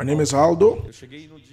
My name is Aldo.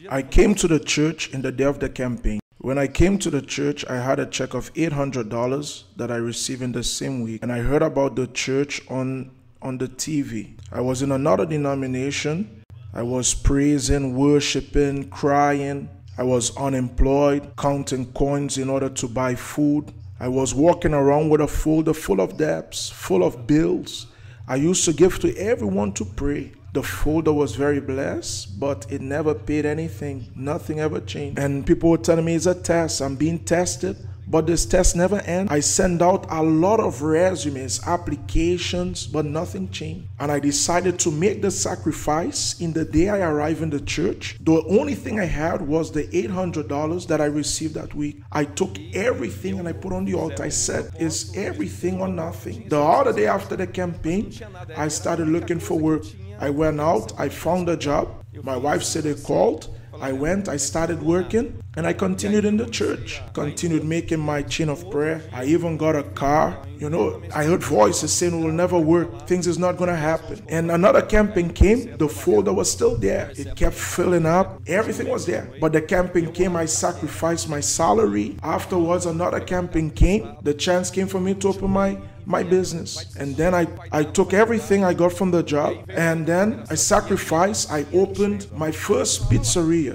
I came to the church in the day of the campaign. When I came to the church, I had a check of $800 that I received in the same week. And I heard about the church on the TV. I was in another denomination. I was praising, worshiping, crying. I was unemployed, counting coins in order to buy food. I was walking around with a folder full of debts, full of bills. I used to give to everyone to pray. The folder was very blessed, but it never paid anything. Nothing ever changed. And people were telling me it's a test. I'm being tested, but this test never ends. I sent out a lot of resumes, applications, but nothing changed. And I decided to make the sacrifice in the day I arrived in the church. The only thing I had was the $800 that I received that week. I took everything and I put on the altar. I said, it's everything or nothing. The other day after the campaign, I started looking for work. I went out, I found a job. My wife said they called. I went, I started working, and I continued in the church. Continued making my chain of prayer. I even got a car. You know, I heard voices saying it will never work. Things is not going to happen. And another campaign came. The folder was still there. It kept filling up. Everything was there. But the campaign came. I sacrificed my salary. Afterwards, another campaign came. The chance came for me to open my business. And then I took everything I got from the job, and then I sacrificed. I opened my first pizzeria.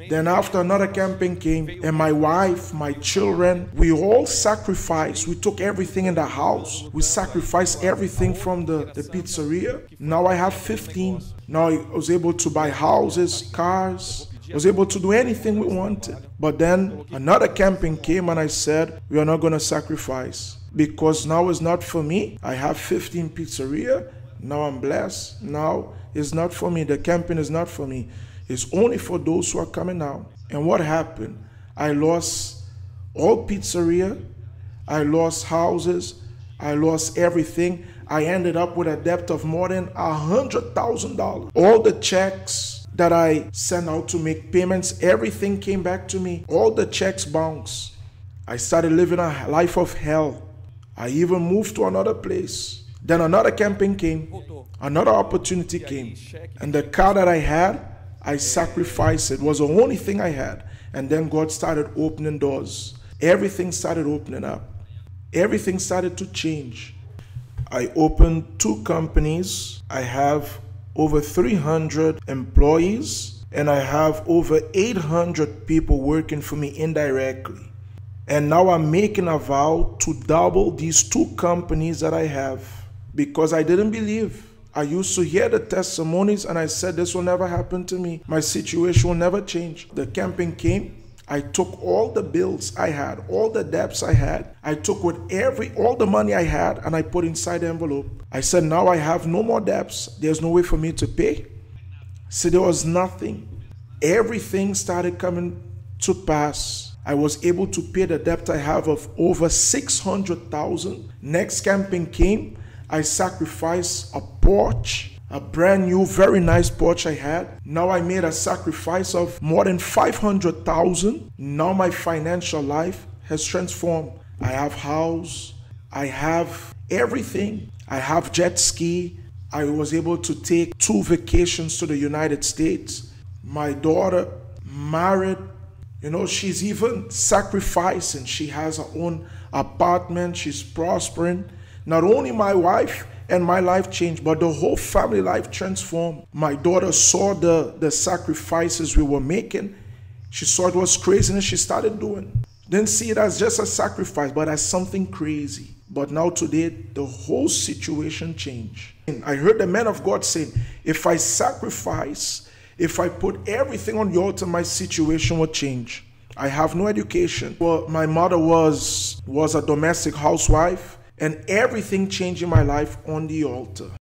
Then after another campaign came, and my wife, my children, we all sacrificed. We took everything in the house. We sacrificed everything from the pizzeria. Now I have 15. Now I was able to buy houses, cars. I was able to do anything we wanted. But then another campaign came, and I said, we are not going to sacrifice. Because now it's not for me. I have 15 pizzeria. Now I'm blessed. Now it's not for me. The campaign is not for me. It's only for those who are coming out. And what happened? I lost all pizzeria. I lost houses. I lost everything. I ended up with a debt of more than $100,000. All the checks that I sent out to make payments, everything came back to me. All the checks bounced. I started living a life of hell. I even moved to another place. Then another campaign came. Another opportunity came. And the car that I had, I sacrificed it. It was the only thing I had. And then God started opening doors. Everything started opening up. Everything started to change. I opened 2 companies. I have over 300 employees. And I have over 800 people working for me indirectly. And now I'm making a vow to double these 2 companies that I have, because I didn't believe. I used to hear the testimonies and I said, this will never happen to me. My situation will never change. The campaign came. I took all the bills I had, all the debts I had. I took with all the money I had and I put inside the envelope. I said, now I have no more debts. There's no way for me to pay. See, there was nothing. Everything started coming to pass. I was able to pay the debt I have of over $600,000. Next campaign came. I sacrificed a porch, a brand new, very nice porch I had. Now I made a sacrifice of more than $500,000. Now my financial life has transformed. I have house. I have everything. I have jet ski. I was able to take 2 vacations to the United States. My daughter married. You know, she's even sacrificing. She has her own apartment. She's prospering. Not only my wife and my life changed, but the whole family life transformed. My daughter saw the sacrifices we were making. She saw it was crazy and she started doing. Didn't see it as just a sacrifice, but as something crazy. But now today, the whole situation changed. I heard the man of God saying, if I sacrifice, if I put everything on the altar, my situation will change. I have no education. Well, my mother was a domestic housewife, and everything changed in my life on the altar.